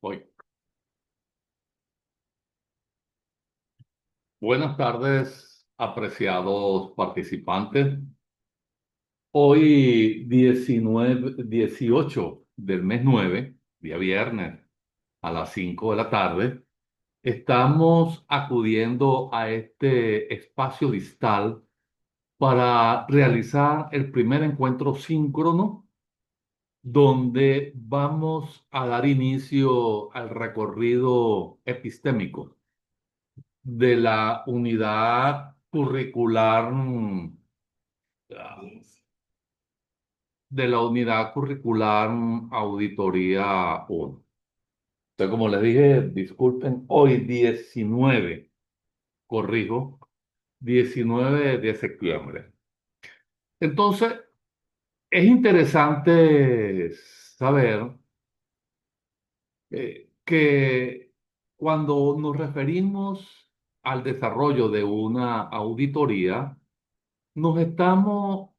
Hoy. Buenas tardes, apreciados participantes. Hoy 18 del mes 9, día viernes, a las 5 de la tarde, estamos acudiendo a este espacio distal para realizar el primer encuentro síncrono donde vamos a dar inicio al recorrido epistémico de la unidad curricular, Auditoría 1. Entonces, como les dije, disculpen, hoy 19, corrijo, 19 de septiembre. Entonces, es interesante saber que cuando nos referimos al desarrollo de una auditoría, nos estamos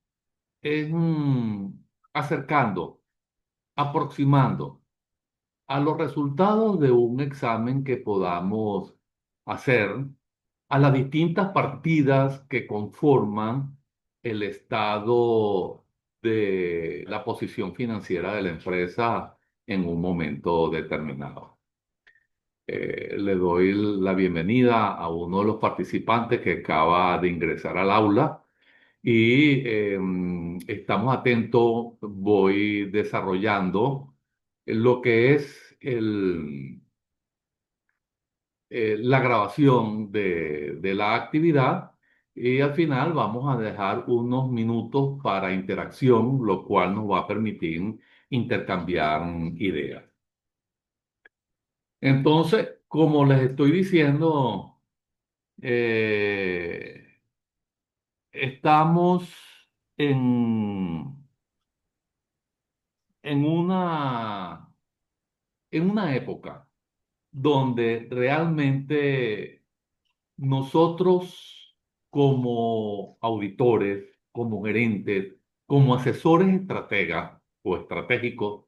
acercando, aproximando a los resultados de un examen que podamos hacer a las distintas partidas que conforman el estado de la posición financiera de la empresa en un momento determinado. Le doy la bienvenida a uno de los participantes que acaba de ingresar al aula y estamos atentos, voy desarrollando lo que es la grabación de la actividad y al final vamos a dejar unos minutos para interacción, lo cual nos va a permitir intercambiar ideas. Entonces, como les estoy diciendo, eh, estamos en, en una, en una época donde realmente nosotros como auditores, como gerentes, como asesores estrategas o estratégicos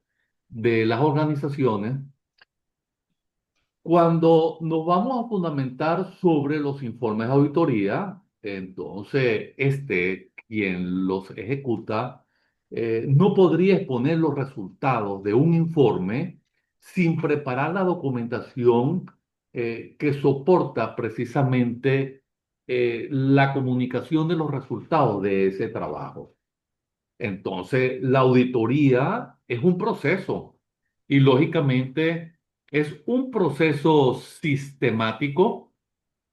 de las organizaciones, cuando nos vamos a fundamentar sobre los informes de auditoría, entonces quien los ejecuta, no podría exponer los resultados de un informe sin preparar la documentación que soporta precisamente la comunicación de los resultados de ese trabajo. Entonces, la auditoría es un proceso y lógicamente es un proceso sistemático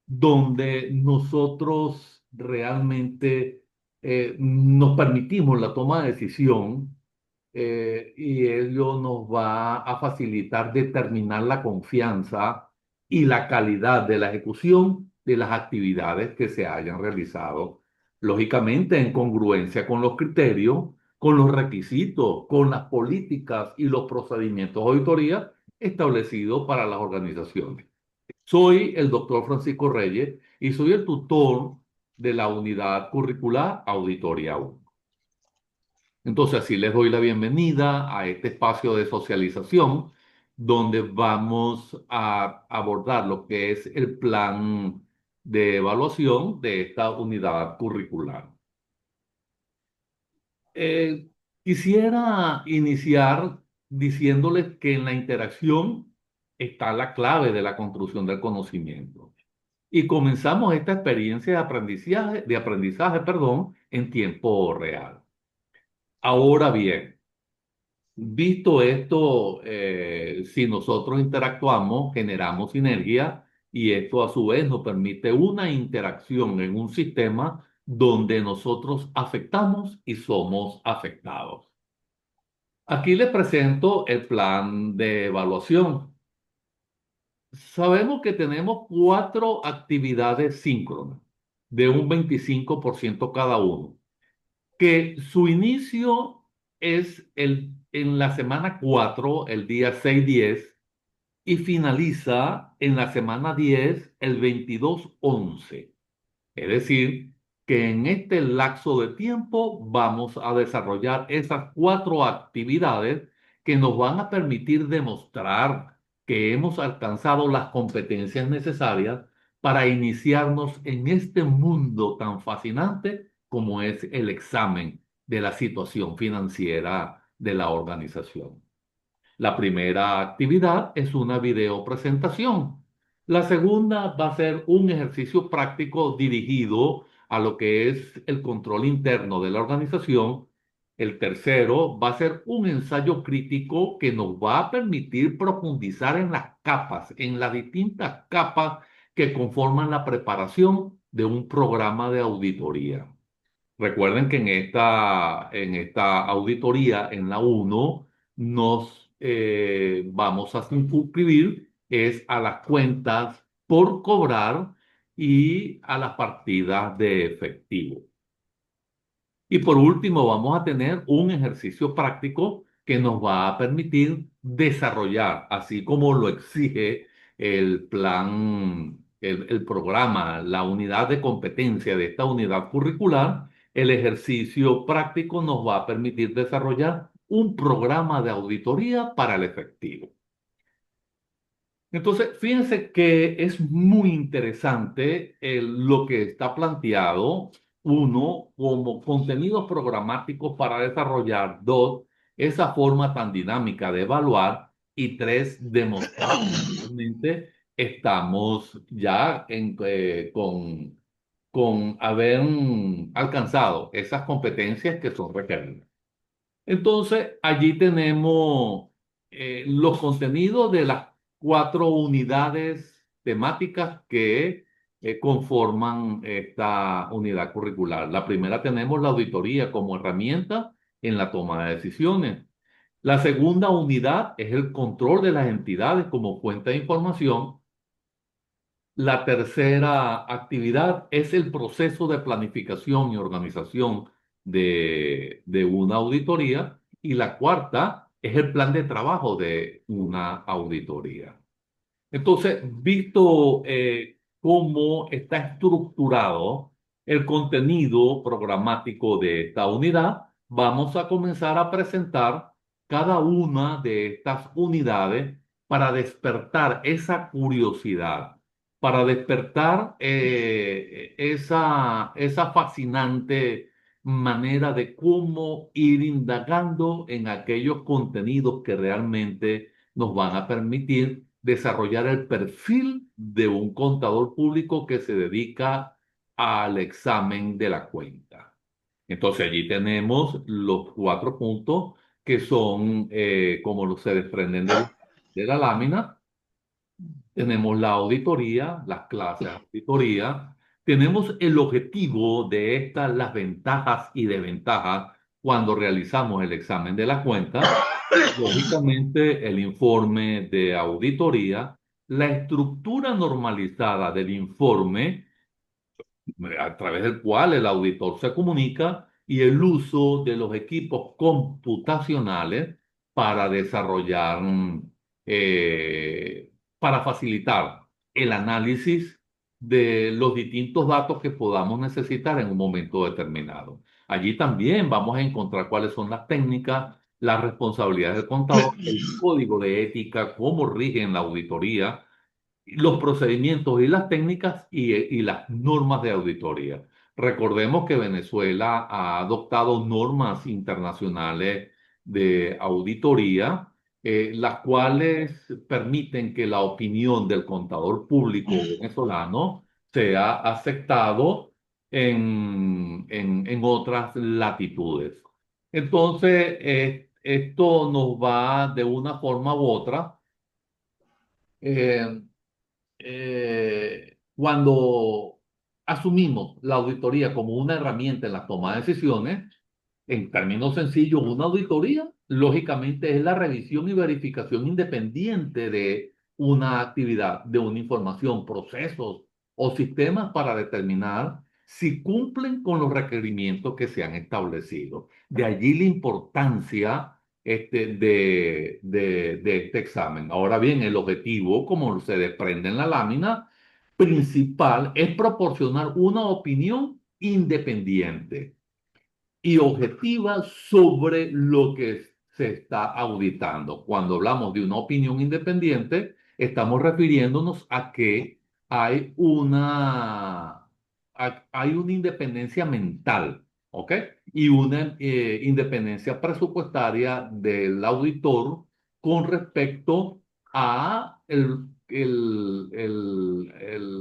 donde nosotros realmente nos permitimos la toma de decisión y ello nos va a facilitar determinar la confianza y la calidad de la ejecución de las actividades que se hayan realizado, lógicamente en congruencia con los criterios, con los requisitos, con las políticas y los procedimientos de auditoría establecidos para las organizaciones. Soy el doctor Francisco Reyes y soy el tutor de la unidad curricular Auditoría 1. Entonces, así les doy la bienvenida a este espacio de socialización donde vamos a abordar lo que es el plan de evaluación de esta unidad curricular. Eh, Quisiera iniciar diciéndoles que en la interacción está la clave de la construcción del conocimiento. Y comenzamos esta experiencia de aprendizaje, en tiempo real. Ahora bien, visto esto, si nosotros interactuamos, generamos sinergia y esto a su vez nos permite una interacción en un sistema donde nosotros afectamos y somos afectados. Aquí les presento el plan de evaluación. Sabemos que tenemos 4 actividades síncronas de un 25% cada uno, que su inicio es en la semana 4 el día 6-10, y finaliza en la semana 10 el 22-11. Es decir, que en este lapso de tiempo vamos a desarrollar esas 4 actividades que nos van a permitir demostrar que hemos alcanzado las competencias necesarias para iniciarnos en este mundo tan fascinante como es el examen de la situación financiera de la organización. La primera actividad es una video presentación. La segunda va a ser un ejercicio práctico dirigido a lo que es el control interno de la organización. El tercero va a ser un ensayo crítico que nos va a permitir profundizar en las capas, en las distintas capas que conforman la preparación de un programa de auditoría. Recuerden que en esta auditoría, en la uno nos vamos a suscribir es a las cuentas por cobrar y a las partidas de efectivo. Y por último, vamos a tener un ejercicio práctico que nos va a permitir desarrollar, así como lo exige el plan, el programa, la unidad de competencia de esta unidad curricular, el ejercicio práctico nos va a permitir desarrollar un programa de auditoría para el efectivo. Entonces, fíjense que es muy interesante lo que está planteado, uno, como contenidos programáticos para desarrollar, dos, esa forma tan dinámica de evaluar, y tres, demostrar que realmente estamos ya con haber alcanzado esas competencias que son requeridas. Entonces, allí tenemos los contenidos de las cuatro unidades temáticas que conforman esta unidad curricular. La primera tenemos la auditoría como herramienta en la toma de decisiones. La segunda unidad es el control de las entidades como fuente de información. La tercera actividad es el proceso de planificación y organización de una auditoría. Y la cuarta es el plan de trabajo de una auditoría. Entonces, visto cómo está estructurado el contenido programático de esta unidad, vamos a comenzar a presentar cada una de estas unidades para despertar esa curiosidad, para despertar esa fascinante manera de cómo ir indagando en aquellos contenidos que realmente nos van a permitir desarrollar el perfil de un contador público que se dedica al examen de la cuenta. Entonces allí tenemos los cuatro puntos que son como se desprenden de la lámina. Tenemos la auditoría, las clases de auditoría. Tenemos el objetivo de estas, las ventajas y desventajas cuando realizamos el examen de la cuenta. Lógicamente, el informe de auditoría, la estructura normalizada del informe a través del cual el auditor se comunica y el uso de los equipos computacionales para desarrollar, para facilitar el análisis de los distintos datos que podamos necesitar en un momento determinado. Allí también vamos a encontrar cuáles son las técnicas, las responsabilidades del contador, el código de ética, cómo rigen la auditoría, los procedimientos y las técnicas y las normas de auditoría. Recordemos que Venezuela ha adoptado normas internacionales de auditoría, las cuales permiten que la opinión del contador público venezolano sea aceptado en otras latitudes. Entonces, esto nos va de una forma u otra. eh, Cuando asumimos la auditoría como una herramienta en la toma de decisiones, en términos sencillos, una auditoría, lógicamente, es la revisión y verificación independiente de una actividad, de una información, procesos o sistemas para determinar si cumplen con los requerimientos que se han establecido. De allí la importancia de este examen. Ahora bien, el objetivo, como se desprende en la lámina, principal es proporcionar una opinión independiente y objetiva sobre lo que se está auditando. Cuando hablamos de una opinión independiente, estamos refiriéndonos a que hay una independencia mental, ¿ok? Y una independencia presupuestaria del auditor con respecto a el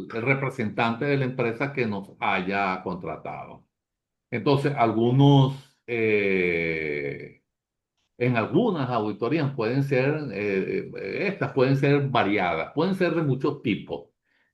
representante de la empresa que nos haya contratado. Entonces, en algunas auditorías pueden ser, estas pueden ser variadas, pueden ser de muchos tipos,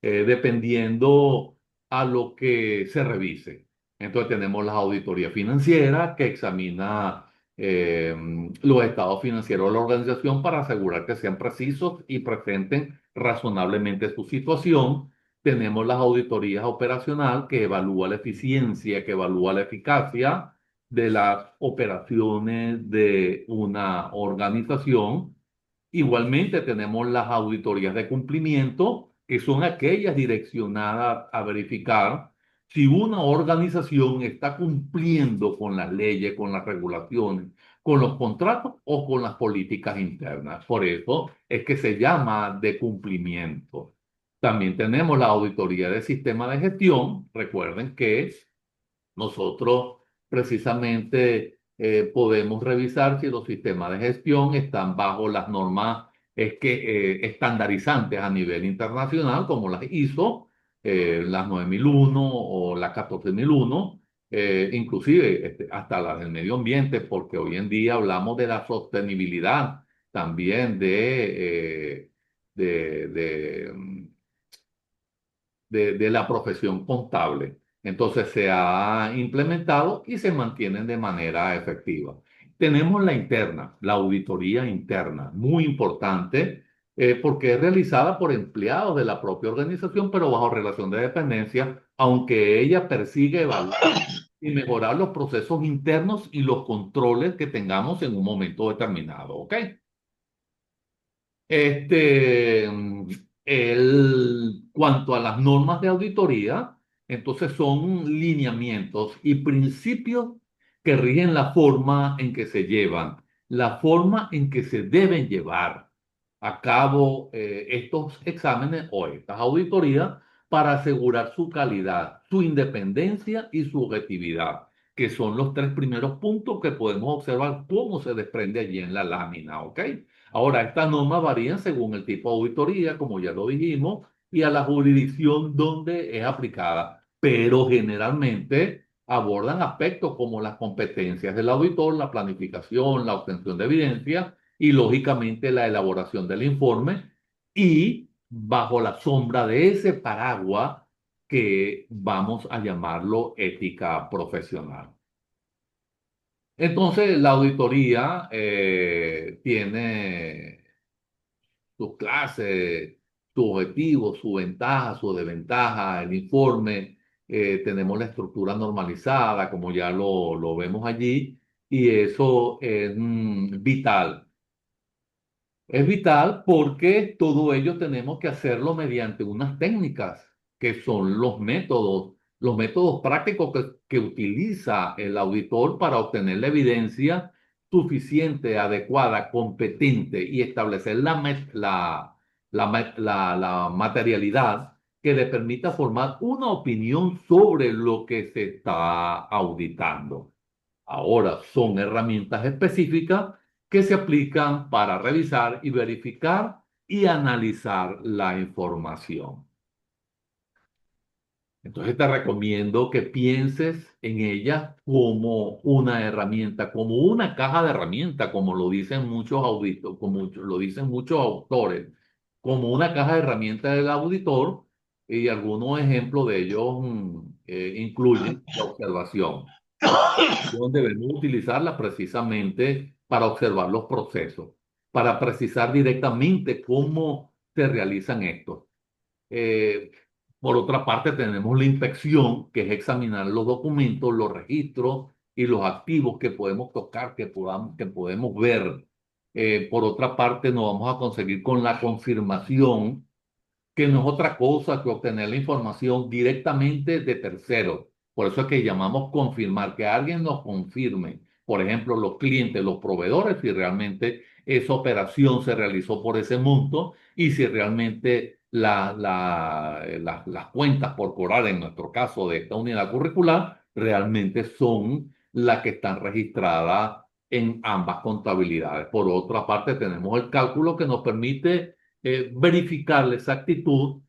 dependiendo a lo que se revise. Entonces tenemos la auditoría financiera que examina eh, los estados financieros de la organización para asegurar que sean precisos y presenten razonablemente su situación. Tenemos las auditorías operacional que evalúa la eficiencia, que evalúa la eficacia de las operaciones de una organización. Igualmente tenemos las auditorías de cumplimiento, que son aquellas direccionadas a verificar si una organización está cumpliendo con las leyes, con las regulaciones, con los contratos o con las políticas internas. Por eso es que se llama de cumplimiento. También tenemos la auditoría de sistema de gestión. Recuerden que nosotros precisamente podemos revisar si los sistemas de gestión están bajo las normas estandarizantes a nivel internacional, como las ISO, las 9001 o las 14001, inclusive hasta las del medio ambiente, porque hoy en día hablamos de la sostenibilidad también de la profesión contable. Entonces se ha implementado y se mantienen de manera efectiva. Tenemos la interna, la auditoría interna, muy importante porque es realizada por empleados de la propia organización, pero bajo relación de dependencia, aunque ella persigue evaluar y mejorar los procesos internos y los controles que tengamos en un momento determinado. ¿Ok? Cuanto a las normas de auditoría, entonces son lineamientos y principios que rigen la forma en que se llevan, la forma en que se deben llevar a cabo estos exámenes o estas auditorías para asegurar su calidad, su independencia y su objetividad, que son los tres primeros puntos que podemos observar cómo se desprende allí en la lámina, ¿ok? Ahora, estas normas varían según el tipo de auditoría, como ya lo dijimos, y a la jurisdicción donde es aplicada, pero generalmente abordan aspectos como las competencias del auditor, la planificación, la obtención de evidencia y, lógicamente, la elaboración del informe y bajo la sombra de ese paraguas que vamos a llamarlo ética profesional. Entonces, la auditoría tiene sus clases, su objetivo, su ventaja, su desventaja, el informe. Tenemos la estructura normalizada, como ya lo vemos allí, y eso es vital. Es vital porque todo ello tenemos que hacerlo mediante unas técnicas que son los métodos prácticos que utiliza el auditor para obtener la evidencia suficiente, adecuada, competente y establecer la materialidad que le permita formar una opinión sobre lo que se está auditando. Ahora son herramientas específicas que se aplican para revisar y verificar y analizar la información. Entonces te recomiendo que pienses en ella como una herramienta, como una caja de herramientas, como lo dicen muchos auditores, como lo dicen muchos autores, como una caja de herramientas del auditor, y algunos ejemplos de ellos incluyen la observación. Debemos utilizarla precisamente para observar los procesos, para precisar directamente cómo se realizan estos. Eh, por otra parte, tenemos la inspección, que es examinar los documentos, los registros y los activos que podemos tocar, que podemos ver. Por otra parte, nos vamos a conseguir con la confirmación, que no es otra cosa que obtener la información directamente de terceros. Por eso es que llamamos confirmar, que alguien nos confirme por ejemplo, los clientes, los proveedores, si realmente esa operación se realizó por ese monto y si realmente las cuentas por cobrar, en nuestro caso de esta unidad curricular, realmente son las que están registradas en ambas contabilidades. Por otra parte, tenemos el cálculo que nos permite verificar la exactitud.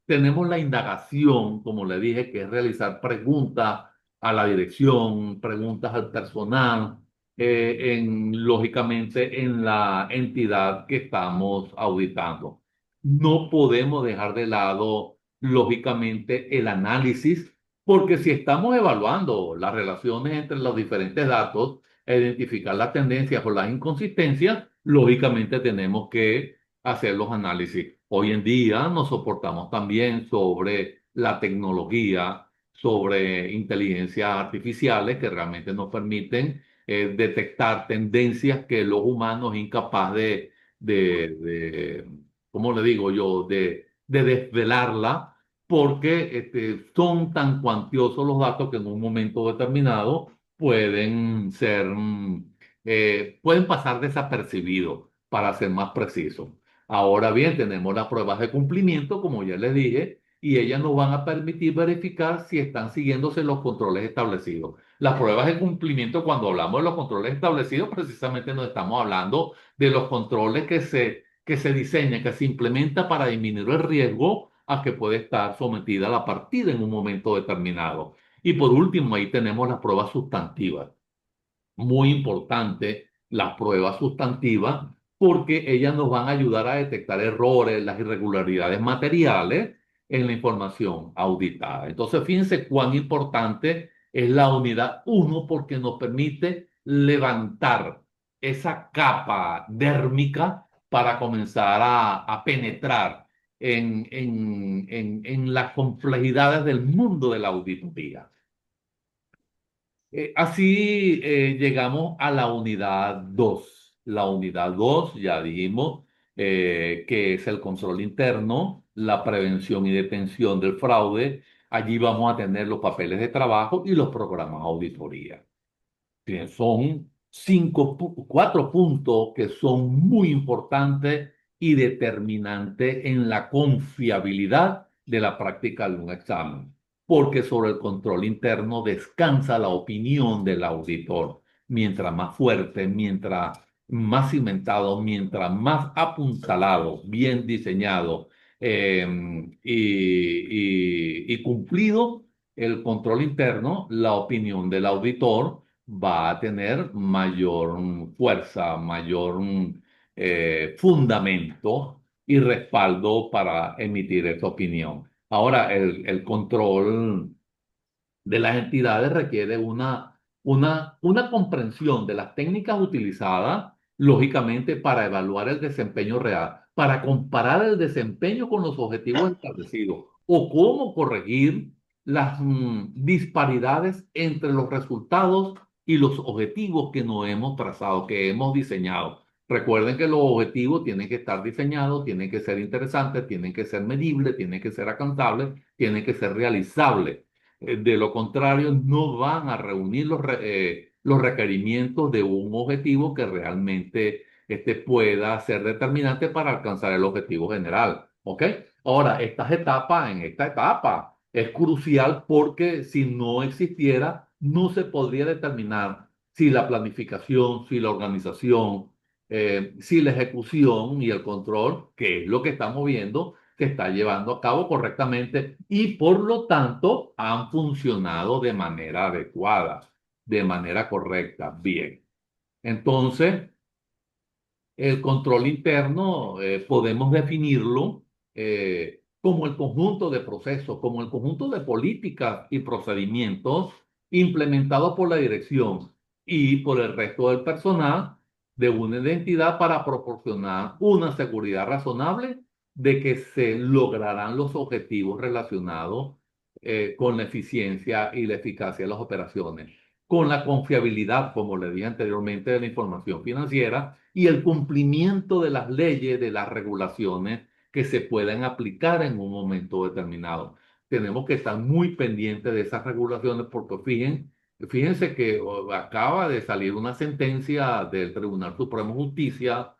Tenemos la indagación, como le dije, que es realizar preguntas a la dirección, preguntas al personal, lógicamente en la entidad que estamos auditando. No podemos dejar de lado, lógicamente, el análisis, porque si estamos evaluando las relaciones entre los diferentes datos, e identificar las tendencias o las inconsistencias, lógicamente tenemos que hacer los análisis. Hoy en día nos soportamos también sobre la tecnología, sobre inteligencias artificiales que realmente nos permiten detectar tendencias que los humanos incapaz de, ¿cómo le digo yo?, de desvelarla, porque son tan cuantiosos los datos que en un momento determinado pueden ser, pueden pasar desapercibidos, para ser más preciso. Ahora bien, tenemos las pruebas de cumplimiento, como ya les dije, y ellas nos van a permitir verificar si están siguiéndose los controles establecidos. Las pruebas de cumplimiento, cuando hablamos de los controles establecidos, precisamente nos estamos hablando de los controles que se diseñan, que se implementa para disminuir el riesgo a que puede estar sometida la partida en un momento determinado. Y por último, ahí tenemos las pruebas sustantivas. Muy importante las pruebas sustantivas porque ellas nos van a ayudar a detectar errores, las irregularidades materiales en la información auditada. Entonces, fíjense cuán importante es la unidad uno porque nos permite levantar esa capa dérmica para comenzar a penetrar en las complejidades del mundo de la auditoría. Así llegamos a la unidad 2. La unidad 2 ya dijimos, que es el control interno, la prevención y detención del fraude. Allí vamos a tener los papeles de trabajo y los programas de auditoría. Bien, son cuatro puntos que son muy importantes y determinantes en la confiabilidad de la práctica de un examen, porque sobre el control interno descansa la opinión del auditor. Mientras más fuerte, mientras más cimentado, mientras más apuntalado, bien diseñado y cumplido el control interno, la opinión del auditor va a tener mayor fuerza, mayor fundamento y respaldo para emitir esa opinión. Ahora, el control de las entidades requiere una comprensión de las técnicas utilizadas, lógicamente, para evaluar el desempeño real, para comparar el desempeño con los objetivos establecidos o cómo corregir las disparidades entre los resultados y los objetivos que nos hemos trazado, que hemos diseñado. Recuerden que los objetivos tienen que estar diseñados, tienen que ser interesantes, tienen que ser medibles, tienen que ser alcanzables, tienen que ser realizables. De lo contrario, no van a reunir los requerimientos de un objetivo que realmente pueda ser determinante para alcanzar el objetivo general. ¿Ok? Ahora, en esta etapa es crucial porque si no existiera, no se podría determinar si la planificación, si la organización, si la ejecución y el control, que es lo que estamos viendo, se está llevando a cabo correctamente y por lo tanto han funcionado de manera adecuada, de manera correcta. Bien. Entonces, el control interno podemos definirlo como el conjunto de procesos, como el conjunto de políticas y procedimientos implementados por la dirección y por el resto del personal de una identidad para proporcionar una seguridad razonable de que se lograrán los objetivos relacionados con la eficiencia y la eficacia de las operaciones, con la confiabilidad, como le dije anteriormente, de la información financiera y el cumplimiento de las leyes, de las regulaciones que se puedan aplicar en un momento determinado. Tenemos que estar muy pendientes de esas regulaciones porque, fíjense, Fíjense que acaba de salir una sentencia del Tribunal Supremo de Justicia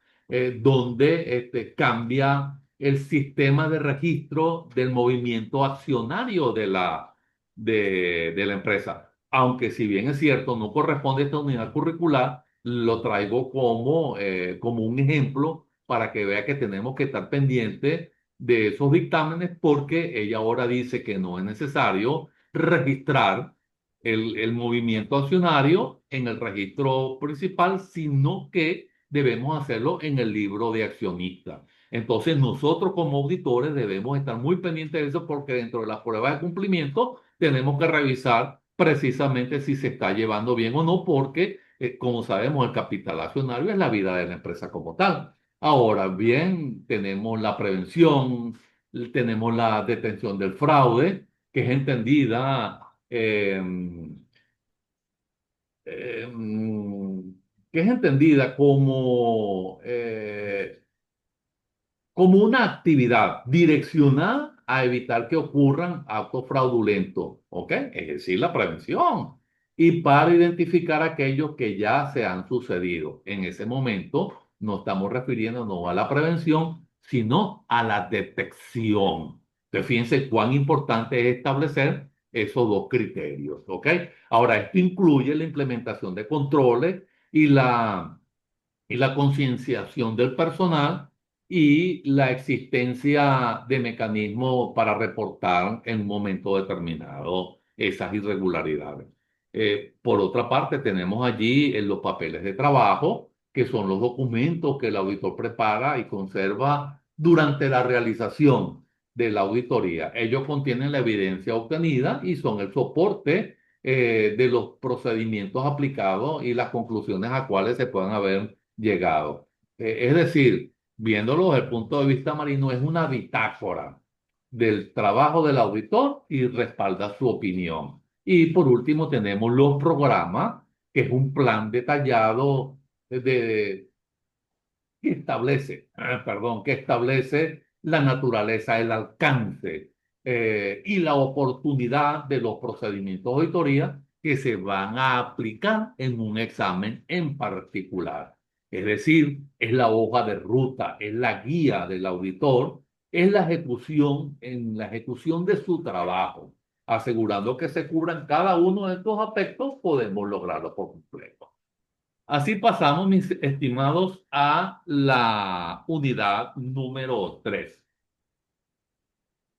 donde cambia el sistema de registro del movimiento accionario de la empresa. Aunque si bien es cierto, no corresponde a esta unidad curricular, lo traigo como un ejemplo para que vea que tenemos que estar pendientes de esos dictámenes porque ella ahora dice que no es necesario registrar el movimiento accionario en el registro principal, sino que debemos hacerlo en el libro de accionistas. Entonces, nosotros como auditores debemos estar muy pendientes de eso porque dentro de las pruebas de cumplimiento tenemos que revisar precisamente si se está llevando bien o no, porque, como sabemos, el capital accionario es la vida de la empresa como tal. Ahora bien, tenemos la prevención, tenemos la detención del fraude, que es entendida eh, eh, que es entendida como una actividad direccionada a evitar que ocurran actos fraudulentos, ¿ok? Es decir, la prevención. Y para identificar aquellos que ya se han sucedido. En ese momento no estamos refiriéndonos a la prevención, sino a la detección. Entonces, fíjense cuán importante es establecer esos dos criterios, ¿ok? Ahora, esto incluye la implementación de controles y la concienciación del personal y la existencia de mecanismos para reportar en un momento determinado esas irregularidades. Por otra parte, tenemos allí los papeles de trabajo, que son los documentos que el auditor prepara y conserva durante la realización de la auditoría. Ellos contienen la evidencia obtenida y son el soporte de los procedimientos aplicados y las conclusiones a cuales se puedan haber llegado. Es decir, viéndolo desde el punto de vista marino, es una bitácora del trabajo del auditor y respalda su opinión. Y por último tenemos los programas, que es un plan detallado de, que establece la naturaleza, el alcance y la oportunidad de los procedimientos de auditoría que se van a aplicar en un examen en particular. Es decir, es la hoja de ruta, es la guía del auditor, es en la ejecución de su trabajo. Asegurando que se cubran cada uno de estos aspectos, podemos lograrlo por completo. Así pasamos, mis estimados, a la unidad número 3.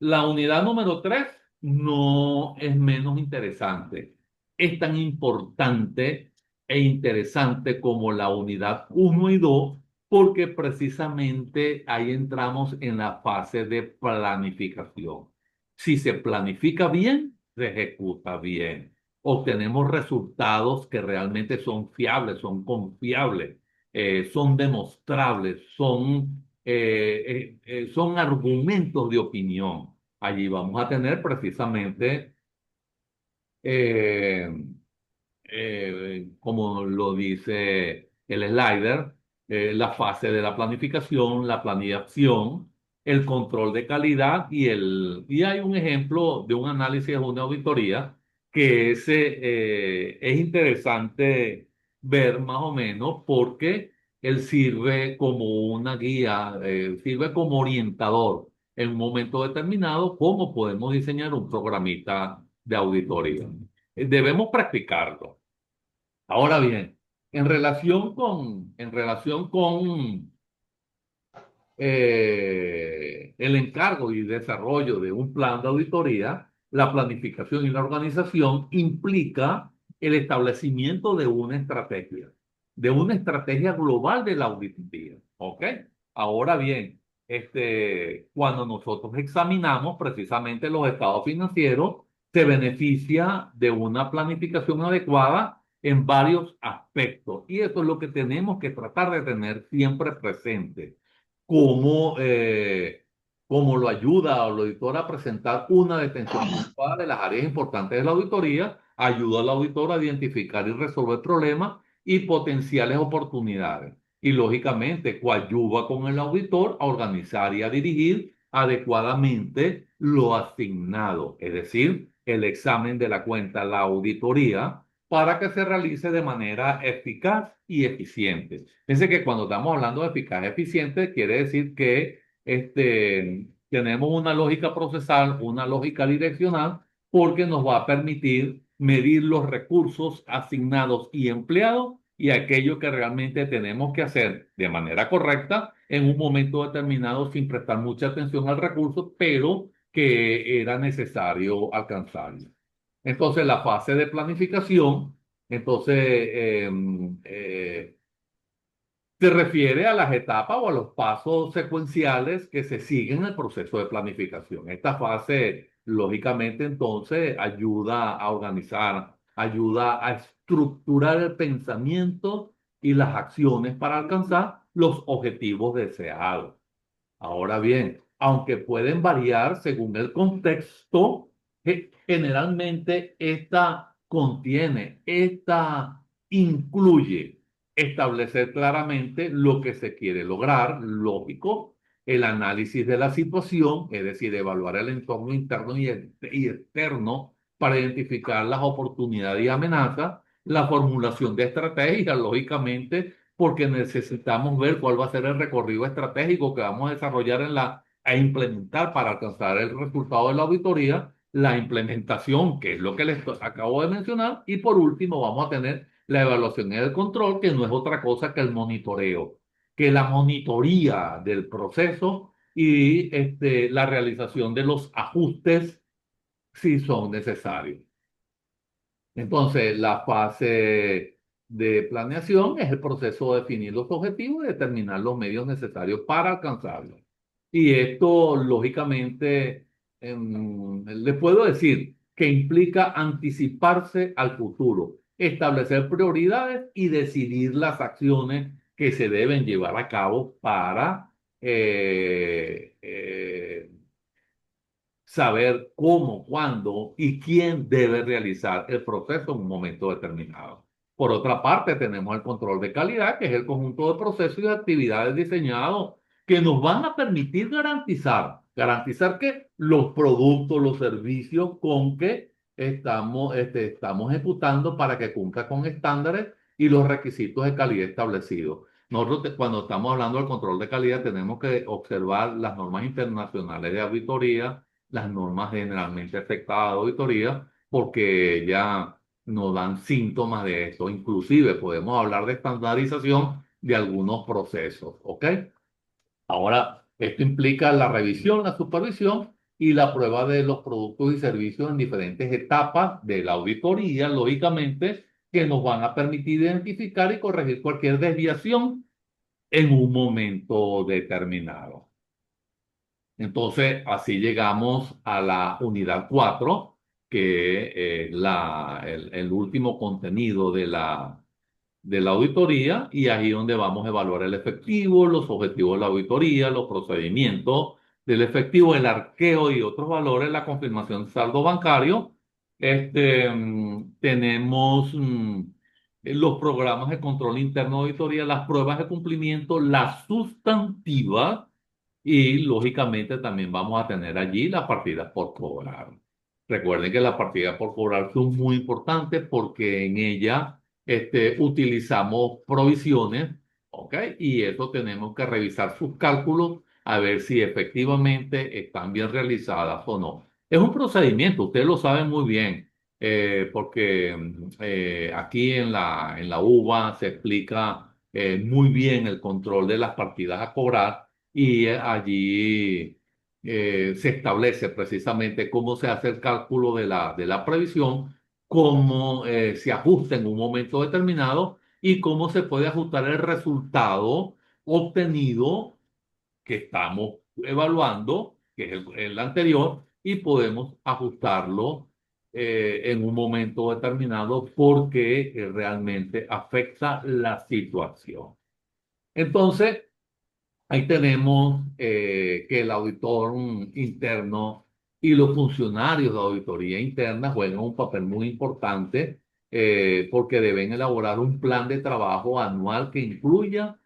La unidad número 3 no es menos interesante. Es tan importante e interesante como la unidad uno y 2 porque precisamente ahí entramos en la fase de planificación. Si se planifica bien, se ejecuta bien. Obtenemos resultados que realmente son fiables, son confiables, son demostrables, son argumentos de opinión. Allí vamos a tener precisamente, eh, como lo dice el slider, la fase de la planificación, la planeación, el control de calidad y hay un ejemplo de un análisis de una auditoría que es interesante ver más o menos porque él sirve como una guía, sirve como orientador en un momento determinado cómo podemos diseñar un programita de auditoría. Debemos practicarlo. Ahora bien, en relación con el encargo y desarrollo de un plan de auditoría, la planificación y la organización implica el establecimiento de una estrategia global de la auditoría. ¿Ok? Ahora bien, cuando nosotros examinamos precisamente los estados financieros, se beneficia de una planificación adecuada en varios aspectos. Y eso es lo que tenemos que tratar de tener siempre presente cómo, cómo lo ayuda al auditor a presentar una detención adecuada de las áreas importantes de la auditoría, ayuda al auditor a identificar y resolver problemas y potenciales oportunidades. Y lógicamente coadyuva con el auditor a organizar y a dirigir adecuadamente lo asignado, es decir, el examen de la cuenta, la auditoría, para que se realice de manera eficaz y eficiente. Fíjense que cuando estamos hablando de eficaz y eficiente, quiere decir que tenemos una lógica procesal, una lógica direccional, porque nos va a permitir medir los recursos asignados y empleados y aquello que realmente tenemos que hacer de manera correcta en un momento determinado sin prestar mucha atención al recurso, pero que era necesario alcanzarlo. Entonces, la fase de planificación, entonces, se refiere a las etapas o a los pasos secuenciales que se siguen en el proceso de planificación. Esta fase, lógicamente, entonces, ayuda a organizar, ayuda a estructurar el pensamiento y las acciones para alcanzar los objetivos deseados. Ahora bien, aunque pueden variar según el contexto, generalmente esta incluye establecer claramente lo que se quiere lograr, lógico, el análisis de la situación, es decir, evaluar el entorno interno y externo para identificar las oportunidades y amenazas, la formulación de estrategias, lógicamente, porque necesitamos ver cuál va a ser el recorrido estratégico que vamos a desarrollar a implementar para alcanzar el resultado de la auditoría, la implementación, que es lo que les acabo de mencionar, y por último vamos a tener la evaluación y el control, que no es otra cosa que el monitoreo, que la monitoría del proceso y la realización de los ajustes si son necesarios. Entonces, la fase de planeación es el proceso de definir los objetivos y determinar los medios necesarios para alcanzarlos. Y esto, lógicamente, les puedo decir que implica anticiparse al futuro, establecer prioridades y decidir las acciones que se deben llevar a cabo para saber cómo, cuándo y quién debe realizar el proceso en un momento determinado. Por otra parte, tenemos el control de calidad, que es el conjunto de procesos y de actividades diseñados que nos van a permitir garantizar que los productos, los servicios con que estamos ejecutando para que cumpla con estándares y los requisitos de calidad establecidos. Nosotros, cuando estamos hablando del control de calidad, tenemos que observar las normas internacionales de auditoría, las normas generalmente aceptadas de auditoría, porque ya nos dan síntomas de esto. Inclusive podemos hablar de estandarización de algunos procesos, ¿ok? Ahora, esto implica la revisión, la supervisión y la prueba de los productos y servicios en diferentes etapas de la auditoría, lógicamente, que nos van a permitir identificar y corregir cualquier desviación en un momento determinado. Entonces, así llegamos a la unidad 4, que es el último contenido de la auditoría, y ahí donde vamos a evaluar el efectivo, los objetivos de la auditoría, los procedimientos del efectivo, el arqueo y otros valores, la confirmación de saldo bancario. Tenemos los programas de control interno de auditoría, las pruebas de cumplimiento, las sustantivas y lógicamente también vamos a tener allí las partidas por cobrar. Recuerden que las partidas por cobrar son muy importantes porque en ellas utilizamos provisiones, ¿ok? Y eso tenemos que revisar sus cálculos a ver si efectivamente están bien realizadas o no. Es un procedimiento, ustedes lo saben muy bien, porque aquí en la UBA se explica muy bien el control de las partidas a cobrar y allí se establece precisamente cómo se hace el cálculo de la previsión, cómo se ajusta en un momento determinado y cómo se puede ajustar el resultado obtenido que estamos evaluando, que es el anterior, y podemos ajustarlo en un momento determinado porque realmente afecta la situación. Entonces, ahí tenemos que el auditor interno y los funcionarios de auditoría interna juegan un papel muy importante porque deben elaborar un plan de trabajo anual que incluya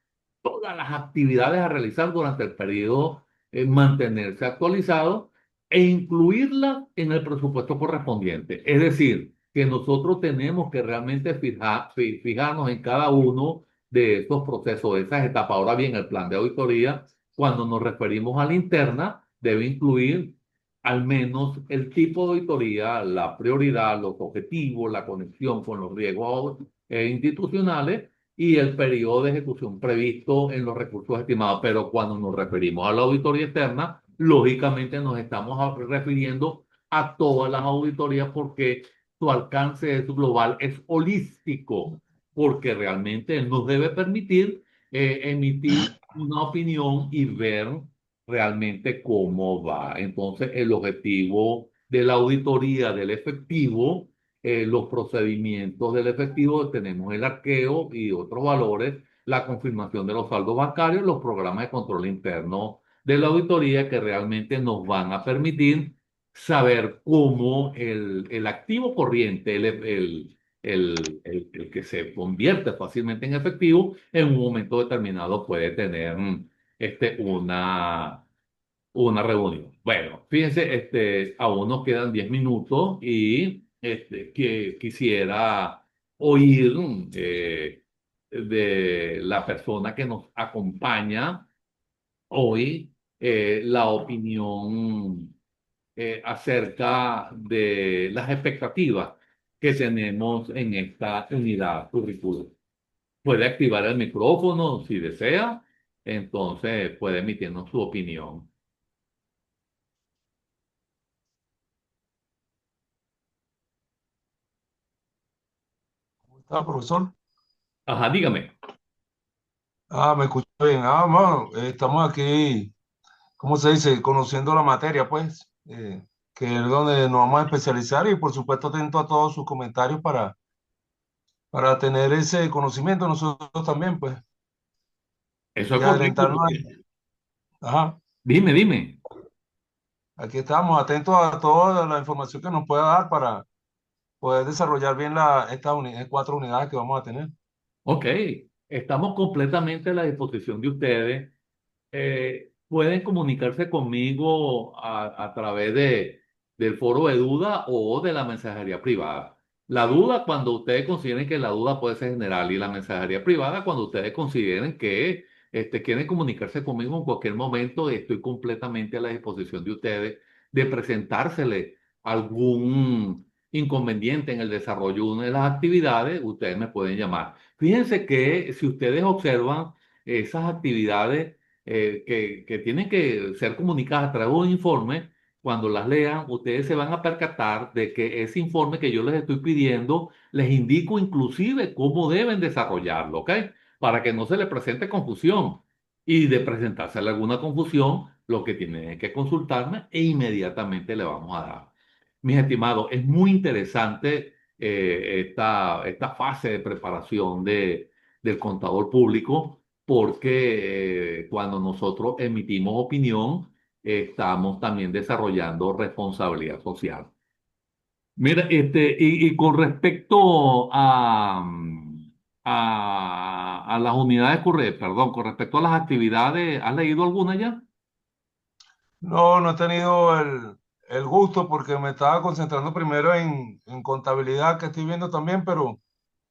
todas las actividades a realizar durante el periodo, mantenerse actualizado e incluirlas en el presupuesto correspondiente. Es decir, que nosotros tenemos que realmente fijarnos en cada uno de estos procesos, de esas etapas. Ahora bien, el plan de auditoría, cuando nos referimos a la interna, debe incluir al menos el tipo de auditoría, la prioridad, los objetivos, la conexión con los riesgos institucionales y el periodo de ejecución previsto en los recursos estimados. Pero cuando nos referimos a la auditoría externa, lógicamente nos estamos refiriendo a todas las auditorías porque su alcance es global, es holístico, porque realmente nos debe permitir emitir una opinión y ver realmente cómo va. Entonces, el objetivo de la auditoría del efectivo, los procedimientos del efectivo, tenemos el arqueo y otros valores, la confirmación de los saldos bancarios, los programas de control interno de la auditoría que realmente nos van a permitir saber cómo el activo corriente, el que se convierte fácilmente en efectivo, en un momento determinado puede tener una reunión. Bueno, fíjense, aún nos quedan 10 minutos y que quisiera oír de la persona que nos acompaña hoy la opinión acerca de las expectativas que tenemos en esta unidad curricular. Puede activar el micrófono si desea, entonces puede emitirnos su opinión. ¿Cómo está, profesor? Ajá, dígame. Me escucho bien. Mano, estamos aquí, ¿cómo se dice? Conociendo la materia, pues, que es donde nos vamos a especializar y, por supuesto, atento a todos sus comentarios para tener ese conocimiento nosotros también, pues, Eso y es correcto. adelantarnos. Ajá, Dime. aquí estamos, atentos a toda la información que nos pueda dar para poder desarrollar bien estas 4 unidades que vamos a tener. Ok, estamos completamente a la disposición de ustedes. Pueden comunicarse conmigo a través del foro de duda o de la mensajería privada. La duda cuando ustedes consideren que la duda puede ser general y la mensajería privada cuando ustedes consideren que quieren comunicarse conmigo en cualquier momento. Estoy completamente a la disposición de ustedes de presentársele algún inconveniente en el desarrollo de una de las actividades. Ustedes me pueden llamar. Fíjense que si ustedes observan esas actividades, que tienen que ser comunicadas a través de un informe, cuando las lean, ustedes se van a percatar de que ese informe que yo les estoy pidiendo, les indico inclusive cómo deben desarrollarlo, ¿ok? Para que no se les presente confusión. Y de presentarse alguna confusión, lo que tienen es que consultarme e inmediatamente le vamos a dar. Mis estimados, es muy interesante esta fase de preparación del contador público porque cuando nosotros emitimos opinión, estamos también desarrollando responsabilidad social. Mira, y con respecto a las unidades, perdón, con respecto a las actividades, ¿has leído alguna ya? No, no he tenido el gusto porque me estaba concentrando primero en contabilidad que estoy viendo también, pero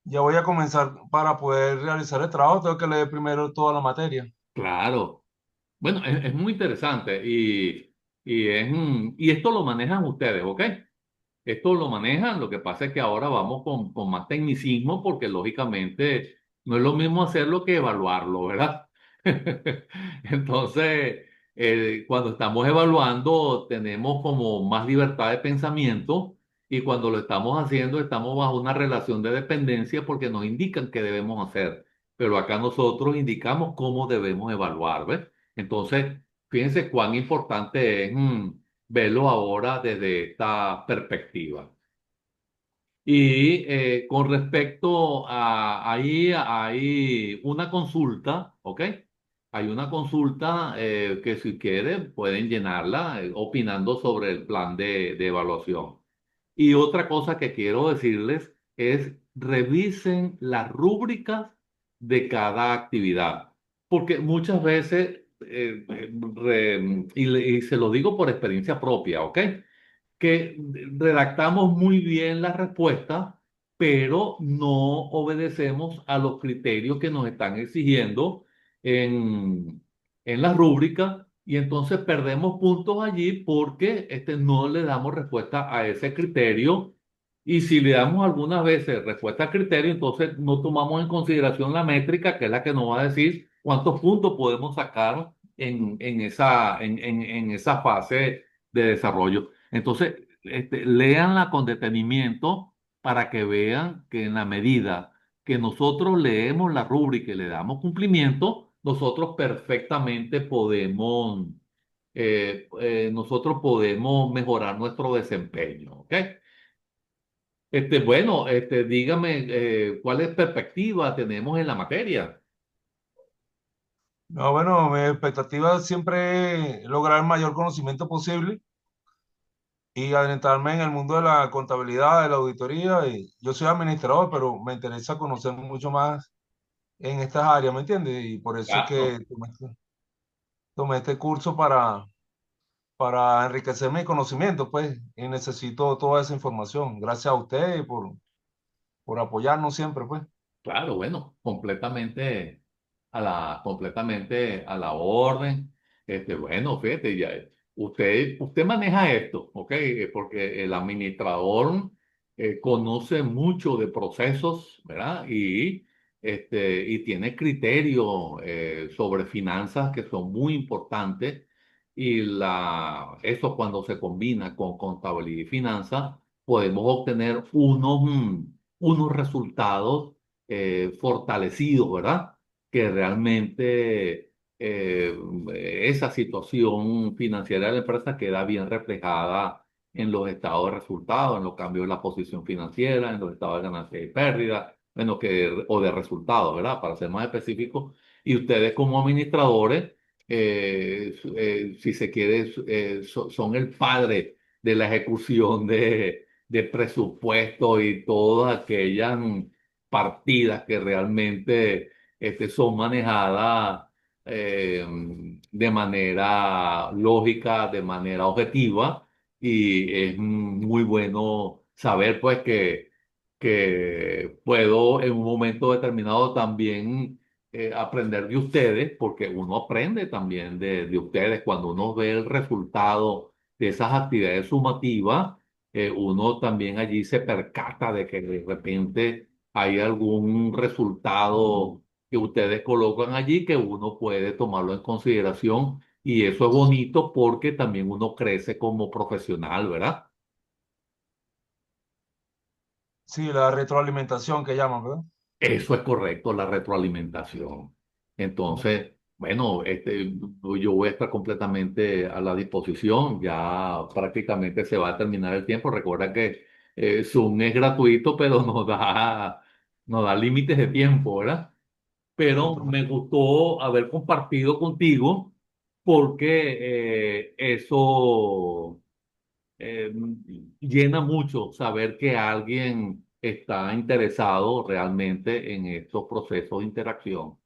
ya voy a comenzar para poder realizar el trabajo. Tengo que leer primero toda la materia. Claro. Bueno, es muy interesante y esto lo manejan ustedes, ¿ok? Esto lo manejan, lo que pasa es que ahora vamos con más tecnicismo porque lógicamente no es lo mismo hacerlo que evaluarlo, ¿verdad? Entonces, cuando estamos evaluando tenemos como más libertad de pensamiento y cuando lo estamos haciendo estamos bajo una relación de dependencia porque nos indican qué debemos hacer, pero acá nosotros indicamos cómo debemos evaluar, ¿ves? Entonces, fíjense cuán importante es verlo ahora desde esta perspectiva. Y con respecto a ahí hay una consulta, ¿ok? Hay una consulta que si quieren pueden llenarla opinando sobre el plan de evaluación. Y otra cosa que quiero decirles es revisen las rúbricas de cada actividad, porque muchas veces, y se lo digo por experiencia propia, ¿ok? que redactamos muy bien la respuesta, pero no obedecemos a los criterios que nos están exigiendo en, en la rúbrica y entonces perdemos puntos allí porque no le damos respuesta a ese criterio. Y si le damos algunas veces respuesta al criterio, entonces no tomamos en consideración la métrica, que es la que nos va a decir cuántos puntos podemos sacar en esa fase de desarrollo. Entonces, léanla con detenimiento para que vean que en la medida que nosotros leemos la rúbrica y le damos cumplimiento, nosotros podemos mejorar nuestro desempeño, ¿ok? Bueno, dígame, ¿cuáles perspectivas tenemos en la materia? No, bueno, mi expectativa es siempre lograr el mayor conocimiento posible y adentrarme en el mundo de la contabilidad, de la auditoría. Y yo soy administrador, pero me interesa conocer mucho más en estas áreas, ¿me entiendes? Y por eso es Claro, que tomé este curso para enriquecer mi conocimiento, pues, y necesito toda esa información. Gracias a ustedes por apoyarnos siempre, pues. claro, bueno, completamente a la orden. Bueno, fíjate, ya, usted maneja esto, ¿ok? Porque el administrador conoce mucho de procesos, ¿verdad? Y tiene criterios sobre finanzas que son muy importantes. Eso cuando se combina con contabilidad y finanzas, podemos obtener unos resultados fortalecidos, ¿verdad? Que realmente esa situación financiera de la empresa queda bien reflejada en los estados de resultados, en los cambios de la posición financiera, en los estados de ganancia y pérdida, bueno, o de resultados, ¿verdad? Para ser más específico. Y ustedes como administradores, si se quiere, son el padre de la ejecución de presupuesto y todas aquellas partidas que realmente son manejadas eh, de manera lógica, de manera objetiva, y es muy bueno saber pues que puedo en un momento determinado también aprender de ustedes, porque uno aprende también de ustedes cuando uno ve el resultado de esas actividades sumativas. Uno también allí se percata de que de repente hay algún resultado que ustedes colocan allí que uno puede tomarlo en consideración y eso es bonito porque también uno crece como profesional, ¿verdad? Sí, la retroalimentación que llaman, ¿verdad? Eso es correcto, la retroalimentación. Entonces, bueno, yo voy a estar completamente a la disposición. Ya prácticamente se va a terminar el tiempo. Recuerda que Zoom es gratuito, pero nos da límites de tiempo, ¿verdad? Sí, Pero me perfecto. gustó haber compartido contigo porque eso llena mucho saber que alguien está interesado realmente en estos procesos de interacción.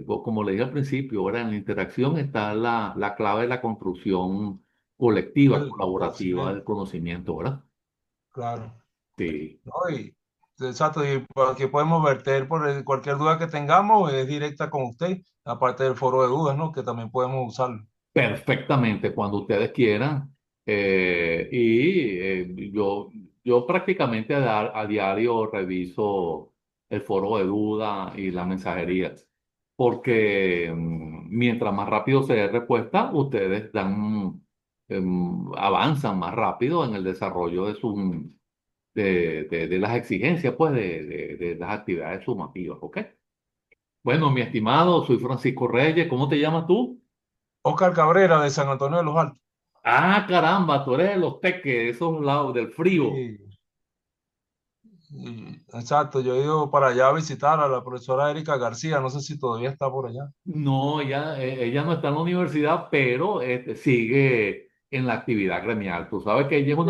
Como le dije al principio, ahora en la interacción está la clave de la construcción colectiva, Del colaborativa del conocimiento, conocimiento, ¿verdad? claro. Sí. ¿No? Exacto, y por aquí podemos verter cualquier duda que tengamos, es directa con usted, aparte del foro de dudas, ¿no? Que también podemos usarlo. Perfectamente, cuando ustedes quieran. Yo prácticamente a diario reviso el foro de duda y la mensajería, porque mientras más rápido se dé respuesta, ustedes avanzan más rápido en el desarrollo de las exigencias, pues, de las actividades sumativas, ¿ok? Bueno, mi estimado, soy Francisco Reyes, ¿cómo te llamas tú? Oscar Cabrera de San Antonio de los Altos. Ah, caramba, tú eres de los teques, de esos lados del frío. Sí, exacto, yo he ido para allá a visitar a la profesora Erika García, no sé si todavía está por allá. No, ella no está en la universidad, pero sigue en la actividad gremial. Tú sabes que ella es Sí,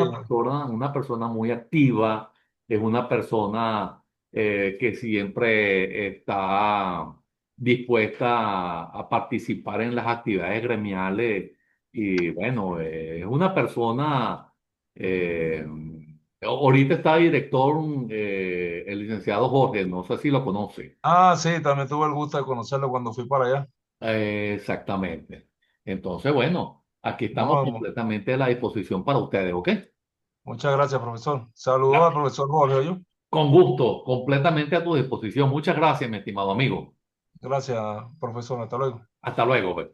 una persona muy activa, es una persona que siempre está dispuesta a participar en las actividades gremiales y bueno, es una persona Eh, Ahorita está director el licenciado Jorge, no sé si lo conoce. Ah, sí, también tuve el gusto de conocerlo cuando fui para allá. Exactamente. Entonces, bueno, aquí estamos No, completamente a la disposición para ustedes, ¿ok? muchas gracias, profesor. Saludos Ya. al profesor Jorge, yo. Con gusto, completamente a tu disposición. Muchas gracias, mi estimado amigo. Gracias, profesor. Hasta luego. Hasta luego, pues.